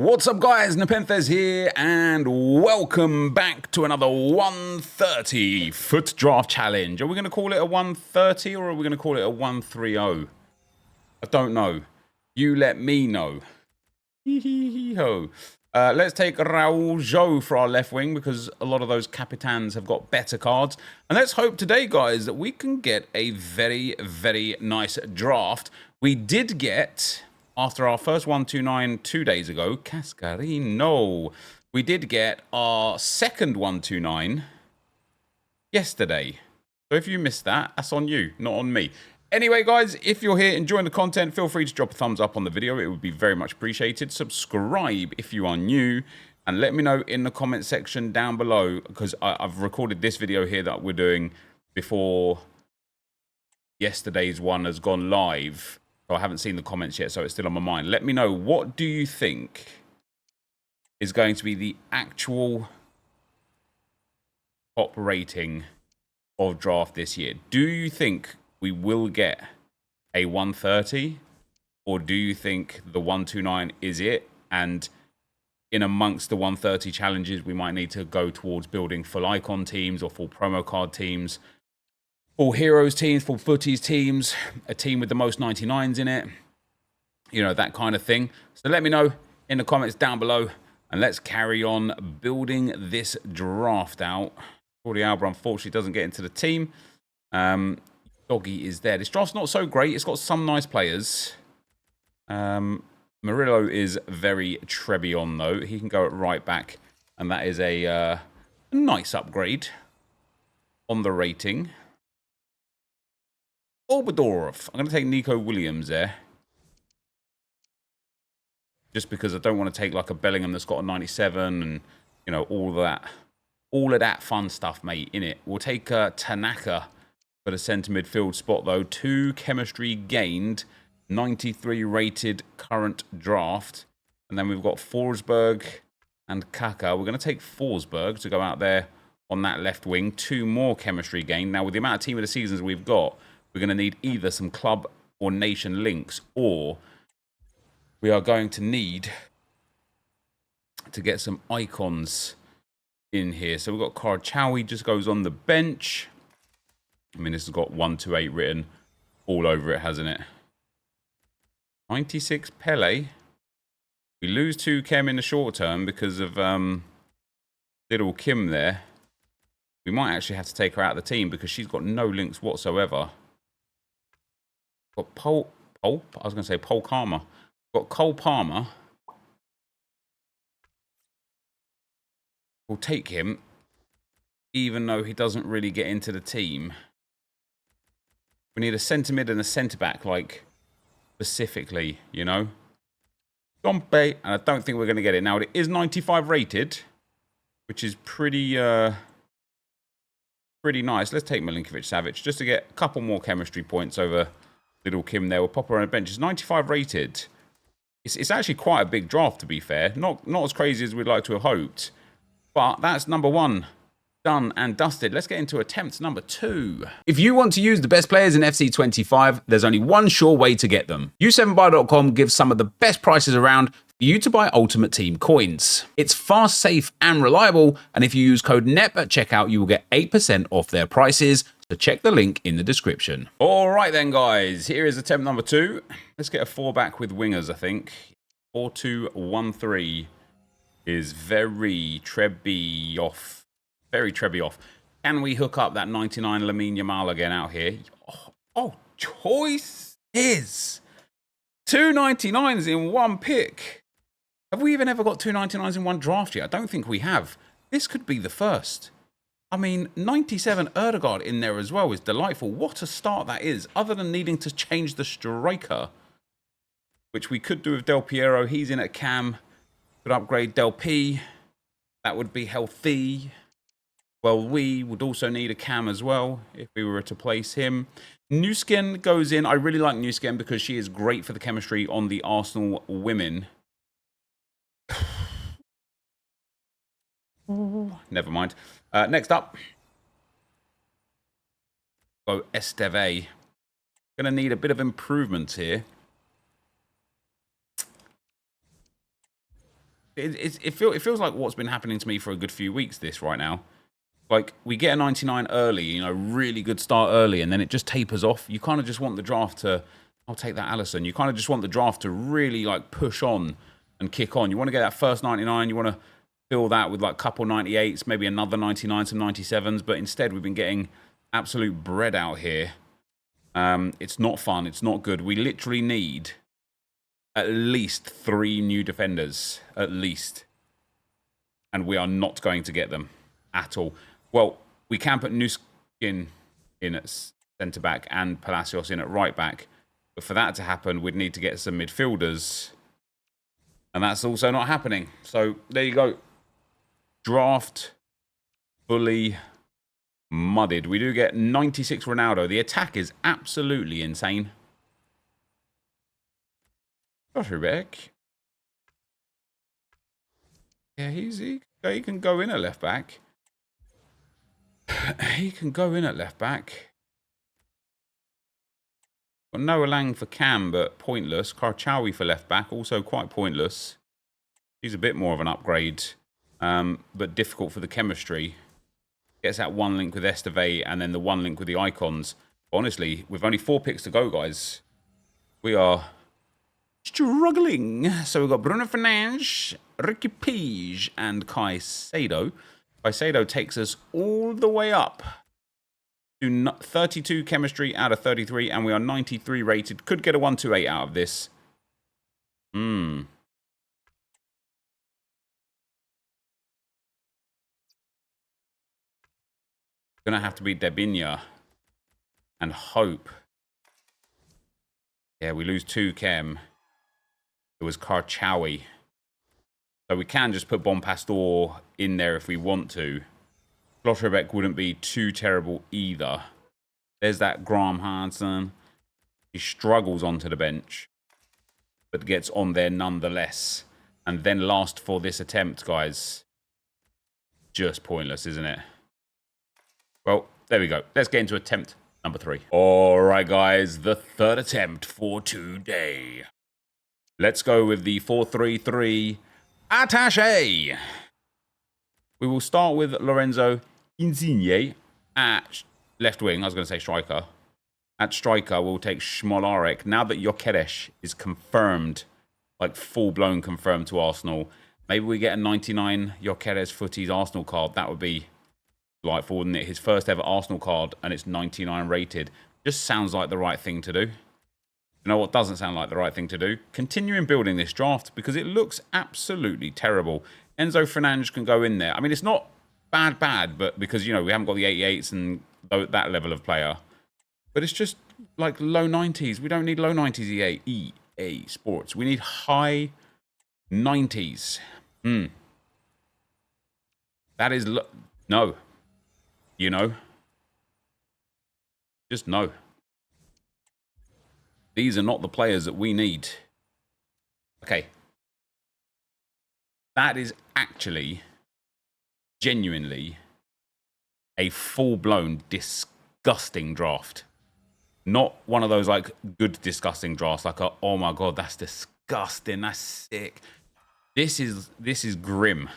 What's up guys, NepentheZ here and welcome back to another 130 Fut Draft Challenge. Are we going to call it a 130 or are we going to call it a 130? I don't know. You let me know. Let's take Raul Jo for our left wing because a lot of those capitans have got better cards. And let's hope today, guys, that we can get a very, very nice draft. We did get... After our first 129 2 days ago, Cascarino, we did get our second 129 yesterday. So if you missed that, that's on you, not on me. Anyway, guys, if you're here enjoying the content, feel free to drop a thumbs up on the video. It would be very much appreciated. Subscribe if you are new. And let me know in the comment section down below, because I've recorded this video here that we're doing before yesterday's one has gone live. So I haven't seen the comments yet, so it's still on my mind. Let me know, what do you think is going to be the actual top rating of draft this year? Do you think we will get a 130? Or do you think the 129 is it? And in amongst the 130 challenges, we might need to go towards building full icon teams or full promo card teams. Full heroes teams, full footies teams, a team with the most 99s in it, you know, that kind of thing. So let me know in the comments down below and let's carry on building this draft out. Jordi Alba unfortunately doesn't get into the team. Doggy is there. This draft's not so great. It's got some nice players. Murillo is very Trebion though. He can go at right back and that is a nice upgrade on the rating. Oberdorf. I'm going to take Nico Williams there. Just because I don't want to take like a Bellingham that's got a 97 and, you know, all of that fun stuff, mate, in it. We'll take Tanaka for the centre midfield spot, though. 2 chemistry gained, 93 rated current draft. And then we've got Forsberg and Kaka. We're going to take Forsberg to go out there on that left wing. 2 more chemistry gained. Now, with the amount of team of the seasons we've got, we're going to need either some club or nation links, or we are going to need to get some icons in here. So we've got Karachawi just goes on the bench. I mean, this has got 128 written all over it, hasn't it? 96 Pele. We lose 2 Chem in the short term because of little Kim there. We might actually have to take her out of the team because she's got no links whatsoever. Got I was going to say Paul Karma. Got Cole Palmer. We'll take him, even though he doesn't really get into the team. We need a centre mid and a centre back, like, specifically, you know. Dompe, and I don't think we're going to get it. Now, it is 95 rated, which is pretty nice. Let's take Milinkovic-Savic just to get a couple more chemistry points over little Kim there. We'll pop her on a bench. It's 95 rated. It's actually quite a big draft, to be fair. Not as crazy as we'd like to have hoped. But that's number 1 done and dusted. Let's get into attempt number 2. If you want to use the best players in FC25, there's only one sure way to get them. U7buy.com gives some of the best prices around for you to buy Ultimate Team coins. It's fast, safe, and reliable, and if you use code NEP at checkout, you will get 8% off their prices. So check the link in the description. All right then, guys. Here is attempt number 2. Let's get a 4-back with wingers, I think. 4-2-1-3 is very Trebioff. Very Trebioff. Can we hook up that 99 Lamine Yamal again out here? Oh, choice is 2 99s in one pick. Have we even ever got 2 99s in one draft yet? I don't think we have. This could be the first. I mean, 97 Erdegaard in there as well is delightful. What a start that is, other than needing to change the striker, which we could do with Del Piero. He's in at cam. Could upgrade Del P. That would be healthy. Well, we would also need a cam as well if we were to place him. Nusken goes in. I really like Nusken because she is great for the chemistry on the Arsenal women. Never mind. Next up, go Esteve. Going to need a bit of improvement here. it feels like what's been happening to me for a good few weeks, this right now. Like, we get a 99 early, you know, really good start early, and then it just tapers off. You kind of just want the draft to... I'll take that, Allison. You kind of just want the draft to really, like, push on and kick on. You want to get that first 99. You want to fill that with, like, a couple 98s, maybe another 99, some 97s. But instead, we've been getting absolute bread out here. It's not fun. It's not good. We literally need at least 3 new defenders. At least. And we are not going to get them at all. Well, we can put Nuskin in at centre-back and Palacios in at right-back. But for that to happen, we'd need to get some midfielders. And that's also not happening. So, there you go. Draft fully mudded. We do get 96 Ronaldo. The attack is absolutely insane. Schlotterbeck. Yeah, he can go in at left-back. He can go in at left-back. Got Noah Lang for Cam, but pointless. Karchawi for left-back, also quite pointless. He's a bit more of an upgrade, but difficult for the chemistry. Gets that one link with Esteve and then the one link with the icons. Honestly, with only 4 picks to go, guys, we are struggling. So we've got Bruno Fernandes, Ricky Page, and Caicedo. Caicedo takes us all the way up to 32 chemistry out of 33, and we are 93 rated. Could get a 128 out of this. Gonna have to be Debinya and hope. Yeah, we lose 2 chem. It was Karchawi. So we can just put Bon Pastor in there if we want to. Schlotterbeck wouldn't be too terrible either. There's that Graham Hansen. He struggles onto the bench, but gets on there nonetheless. And then last for this attempt, guys. Just pointless, isn't it? Well, there we go. Let's get into attempt number 3. All right, guys. The 3rd attempt for today. Let's go with the 4-3-3 attaché. We will start with Lorenzo Insigne at left wing. I was going to say striker. At striker, we'll take Smolarek. Now that Gyökeres is confirmed, like full-blown confirmed to Arsenal, maybe we get a 99 Gyökeres Footies Arsenal card. That would be delightful, wouldn't it? His first ever Arsenal card, and it's 99 rated. Just sounds like the right thing to do. You know what doesn't sound like the right thing to do? Continuing building this draft, because it looks absolutely terrible. Enzo Fernandes can go in there. I mean, it's not bad, but because, you know, we haven't got the 88s and that level of player. But it's just like low 90s. We don't need low 90s EA Sports. We need high 90s. That is... No. You know? Just no. These are not the players that we need. Okay. That is actually, genuinely, a full-blown disgusting draft. Not one of those, like, good disgusting drafts, like, oh my god, that's disgusting, that's sick. This is grim.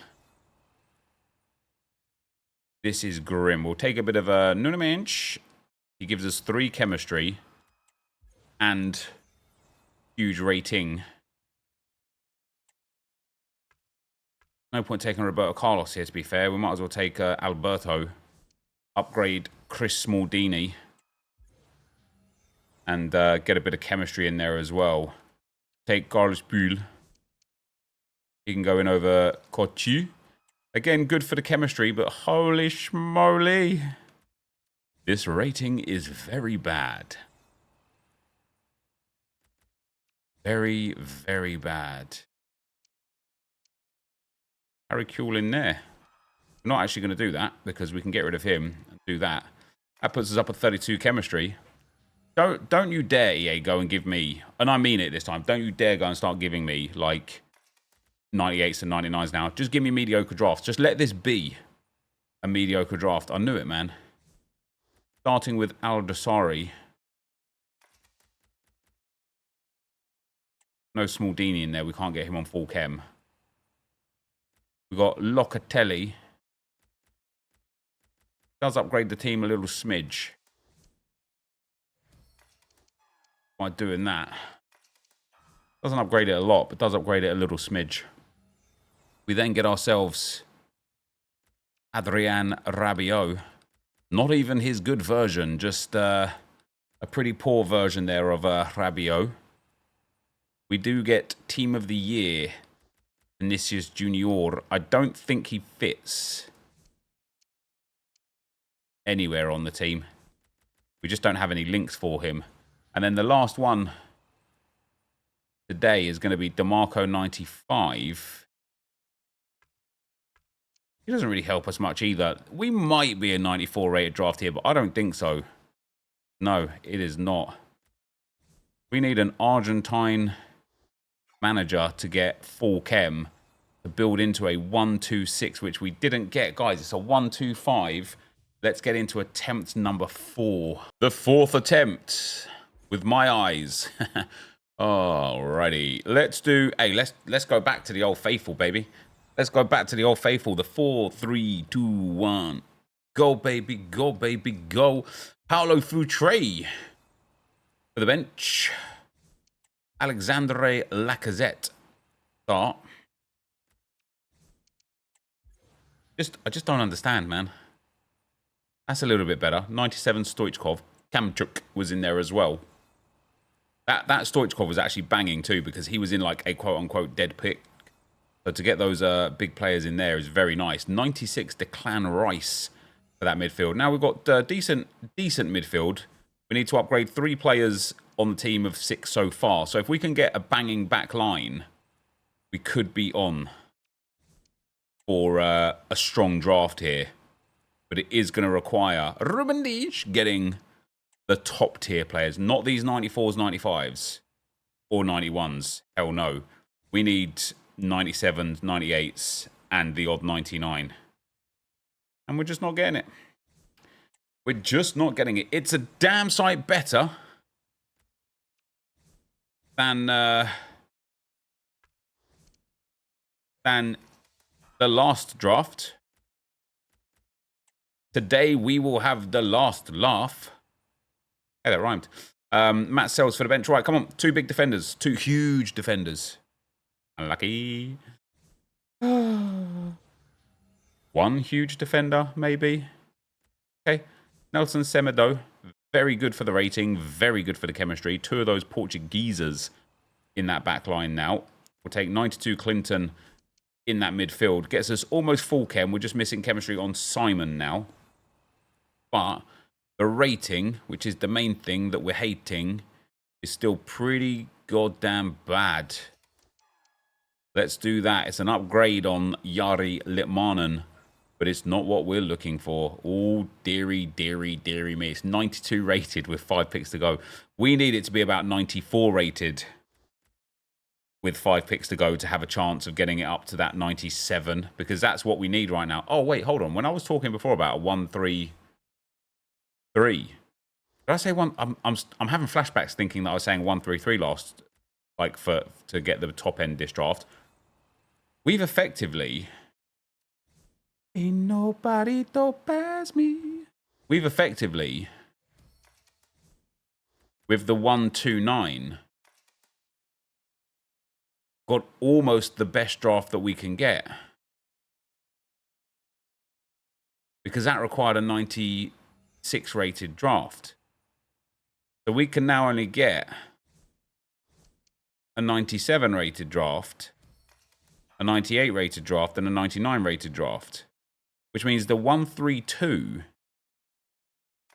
This is grim. We'll take a bit of a Nunamensch. He gives us 3 chemistry and huge rating. No point taking Roberto Carlos here, to be fair. We might as well take Alberto. Upgrade Chris Smaldini. And get a bit of chemistry in there as well. Take Carlos Bull. He can go in over Cotu. Again, good for the chemistry, but holy schmoly. This rating is very bad. Very, very bad. Harry Kuehl in there. We're not actually going to do that because we can get rid of him and do that. That puts us up at 32 chemistry. Don't you dare, EA, go and give me, and I mean it this time, don't you dare go and start giving me, like, 98s and 99s now. Just give me mediocre drafts. Just let this be a mediocre draft. I knew it, man. Starting with Al-Dasari. No Smaldini in there. We can't get him on full chem. got Locatelli. Does upgrade the team a little smidge by doing that. Doesn't upgrade it a lot, but does upgrade it a little smidge. We then get ourselves Adrien Rabiot. Not even his good version, just a pretty poor version there of Rabiot. We do get Team of the Year, Vinicius Junior. I don't think he fits anywhere on the team. We just don't have any links for him. And then the last one today is going to be DeMarco 95. He doesn't really help us much either. We might be a 94 rated draft here, but I don't think so. No, it is not. We need an Argentine manager to get full chem to build into a 1-2-6, which we didn't get. Guys, it's a 1-2-5. Let's get into attempt number 4. The 4th attempt with my eyes. Alrighty. Let's do... Hey, let's go back to the old faithful, baby. Let's go back to the old faithful. The 4, 3, 2, 1. Go, baby. Go, baby. Go. Paulo Futre for the bench. Alexandre Lacazette. Start. I just don't understand, man. That's a little bit better. 97 Stoichkov. Kamchuk was in there as well. That Stoichkov was actually banging too, because he was in like a quote-unquote dead pick. So to get those big players in there is very nice. 96 Declan Rice for that midfield. Now we've got decent midfield. We need to upgrade 3 players on the team of 6 so far. So if we can get a banging back line, we could be on for a strong draft here. But it is going to require Ruben Dias getting the top tier players, not these 94s, 95s, or 91s. Hell no. We need 97s, 98s, and the odd 99. And we're just not getting it. We're just not getting it. It's a damn sight better than the last draft. Today we will have the last laugh. Hey, that rhymed. Matt Sells for the bench. Right, come on. 2 big defenders. 2 huge defenders. Unlucky. 1 huge defender, maybe. Okay. Nelson Semedo. Very good for the rating. Very good for the chemistry. 2 of those Portuguesers in that back line now. We'll take 92 Clinton in that midfield. Gets us almost full chem. We're just missing chemistry on Simon now. But the rating, which is the main thing that we're hating, is still pretty goddamn bad. Let's do that. It's an upgrade on Jari Litmanen, but it's not what we're looking for. Oh, dearie, dearie, dearie me. It's 92 rated with 5 picks to go. We need it to be about 94 rated with 5 picks to go to have a chance of getting it up to that 97, because that's what we need right now. Oh, wait, hold on. When I was talking before about a 1-3-3, did I say one? I'm having flashbacks thinking that I was saying 1-3-3 last, like to get the top end this draft. We've effectively, ain't nobody pass me. We've effectively, with the 1-2-9, got almost the best draft that we can get, because that required a 96 rated draft. So we can now only get a 97 rated draft, a 98 rated draft, and a 99 rated draft, which means the 1-3-2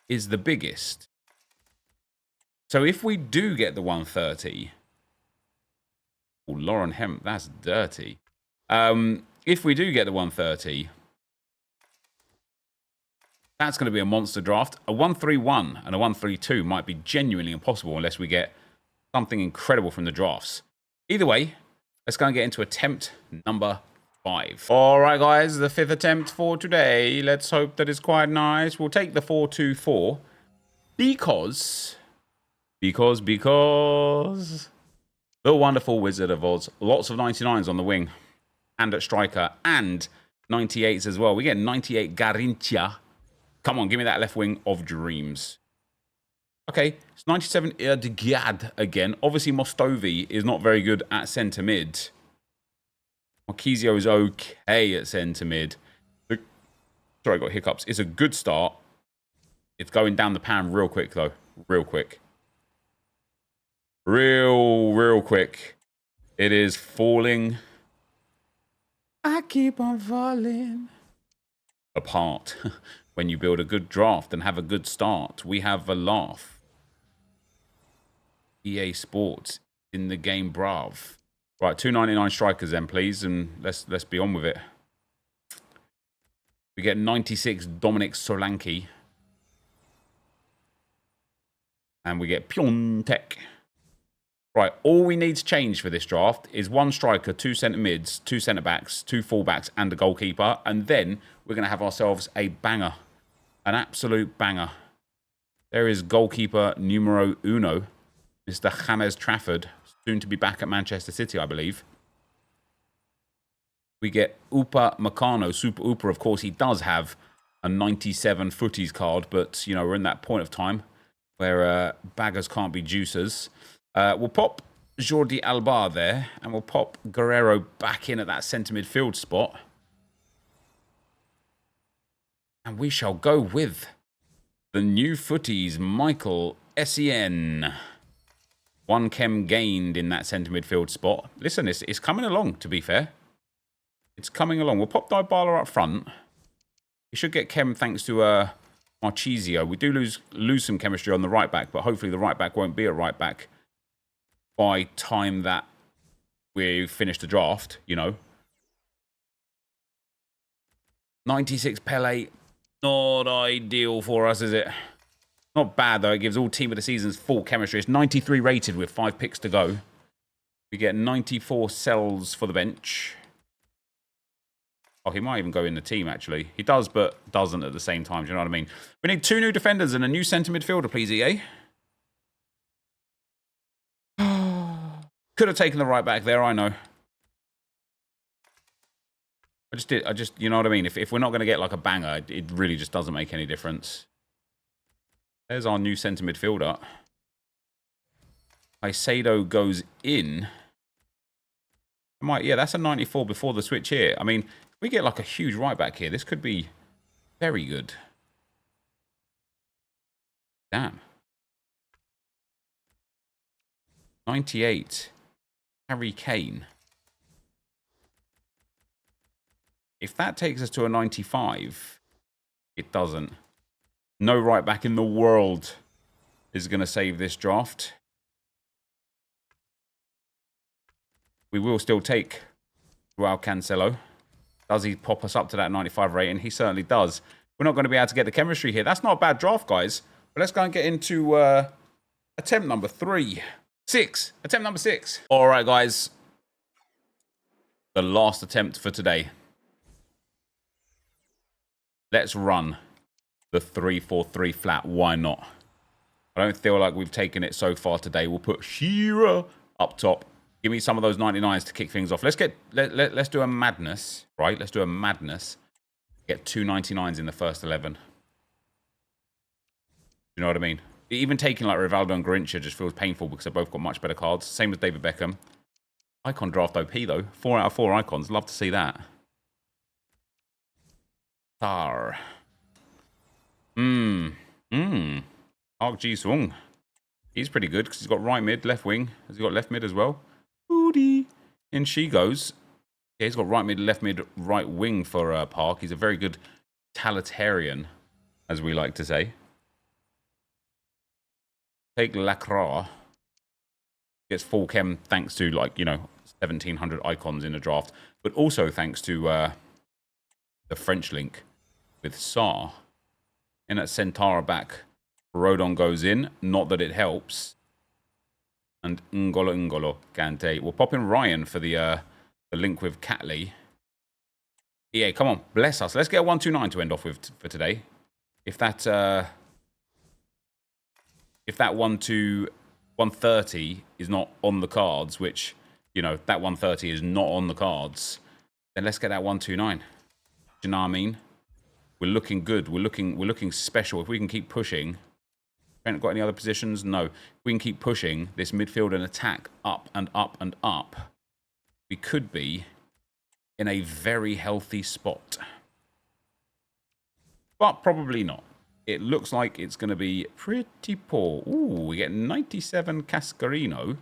is the biggest. So if we do get the 130, oh, Lauren Hemp, that's dirty. If we do get the 130, that's going to be a monster draft. A 1-3-1 and a 1-3-2 might be genuinely impossible unless we get something incredible from the drafts. Either way, let's go and get into attempt number 5. All right, guys, the 5th attempt for today. Let's hope that it's quite nice. We'll take the 4-2-4 because the wonderful Wizard of Oz. Lots of 99s on the wing. and at striker, and 98s as well. We get 98 Garincha. Come on, give me that left wing of dreams. Okay, it's 97 Erdgad again. Obviously, Mostovi is not very good at centre mid. Marquisio is okay at centre mid. Sorry, I got hiccups. It's a good start. It's going down the pan real quick, though. Real quick. Real quick. It is falling. I keep on falling apart. When you build a good draft and have a good start, we have a laugh. EA Sports in the game, brav. Right, 299 strikers then, please, and let's be on with it. We get 96 Dominic Solanke. And we get Piontek. Right, all we need to change for this draft is one striker, 2 centre mids, 2 centre backs, 2 fullbacks, and a goalkeeper. And then we're going to have ourselves a banger. An absolute banger. There is goalkeeper numero uno, Mr. James Trafford, soon to be back at Manchester City, I believe. We get Upa Meccano, Super Upa. Of course, he does have a 97 footies card, but, you know, we're in that point of time where baggers can't be juicers. We'll pop Jordi Alba there, and we'll pop Guerrero back in at that centre midfield spot. And we shall go with the new footies, Michael Essien. 1 chem gained in that centre midfield spot. Listen, it's coming along, to be fair. It's coming along. We'll pop Dybala up front. He should get chem thanks to Marchisio. We do lose some chemistry on the right back, but hopefully the right back won't be a right back by time that we finish the draft, you know. 96 Pele. Not ideal for us, is it? Not bad, though. It gives all team of the seasons full chemistry. It's 93 rated with 5 picks to go. We get 94 cells for the bench. Oh, he might even go in the team, actually. He does, but doesn't at the same time. Do you know what I mean? We need 2 new defenders and a new centre midfielder, please, EA. Could have taken the right back there, I know. I just, you know what I mean? If we're not going to get like a banger, it really just doesn't make any difference. There's our new centre midfielder. Caicedo goes in. Yeah, that's a 94 before the switch here. I mean, if we get like a huge right back here, this could be very good. Damn. 98. Harry Kane. If that takes us to a 95, it doesn't. No right back in the world is going to save this draft. We will still take Joao Cancelo. Does he pop us up to that 95 rating? He certainly does. We're not going to be able to get the chemistry here. That's not a bad draft, guys. But let's go and get into attempt number 6. Attempt number 6. All right, guys. The last attempt for today. Let's run the 3-4-3 flat. Why not? I don't feel like we've taken it so far today. We'll put Shearer up top. Give me some of those 99s to kick things off. Let's do a madness, right? Let's do a madness. Get 2 99s in the first 11. You know what I mean? Even taking like Rivaldo and Garincha just feels painful because they've both got much better cards. Same as David Beckham. Icon draft OP though. 4 out of 4 icons. Love to see that. Park Ji-sung. He's pretty good because he's got right mid, left wing. Has he got left mid as well? Booty. In she goes. Yeah, he's got right mid, left mid, right wing for Park. He's a very good totalitarian, as we like to say. Take Lacroix. Gets full chem thanks to, like, you know, 1,700 icons in a draft. But also thanks to the French link with Sarr. In at Centaur back. Rodon goes in. Not that it helps. And N'Golo Kante. We'll pop in Ryan for the link with Catley. EA, come on. Bless us. Let's get a 129 to end off with for today. If that 130 is not on the cards, which, you know, that 130 is not on the cards, then let's get that 129. Do you know what I mean? We're looking good. We're looking special. If we can keep pushing. Haven't got any other positions? No. If we can keep pushing this midfield and attack up and up and up, we could be in a very healthy spot. But probably not. It looks like it's going to be pretty poor. Ooh, we get 97 Cascarino.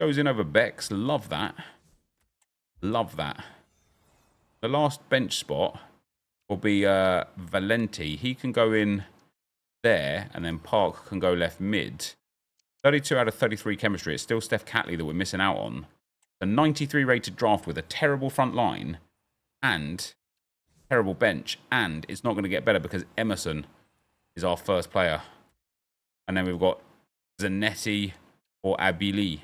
Goes in over Bex. Love that. Love that. The last bench spot will be Valenti. He can go in there, and then Park can go left mid. 32 out of 33 chemistry. It's still Steph Catley that we're missing out on. A 93 rated draft with a terrible front line and terrible bench, and it's not going to get better because Emerson is our first player. And then we've got Zanetti or Abili.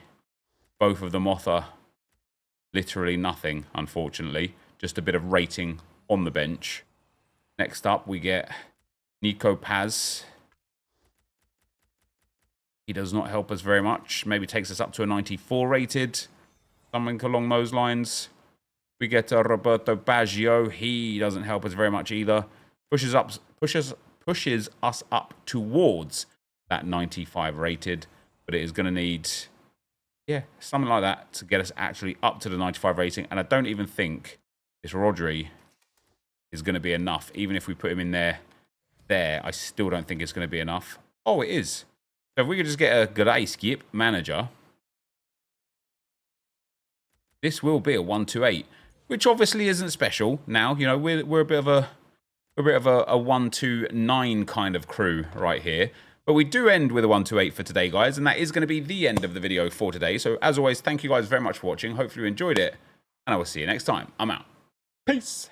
Both of them offer literally nothing, unfortunately. Just a bit of rating on the bench. Next up, we get Nico Paz. He does not help us very much. Maybe takes us up to a 94 rated. Something along those lines. We get Roberto Baggio. He doesn't help us very much either. Pushes us up towards that 95 rated. But it is going to need, yeah, something like that to get us actually up to the 95 rating. And I don't even think this Rodri is going to be enough. Even if we put him in there, I still don't think it's going to be enough. Oh, it is. So if we could just get a Grayskip manager, this will be a 128, which obviously isn't special. Now, you know, we're a bit of a 129 kind of crew right here. But we do end with a 128 for today, guys, and that is going to be the end of the video for today. So as always, thank you guys very much for watching. Hopefully you enjoyed it, and I will see you next time. I'm out. Peace.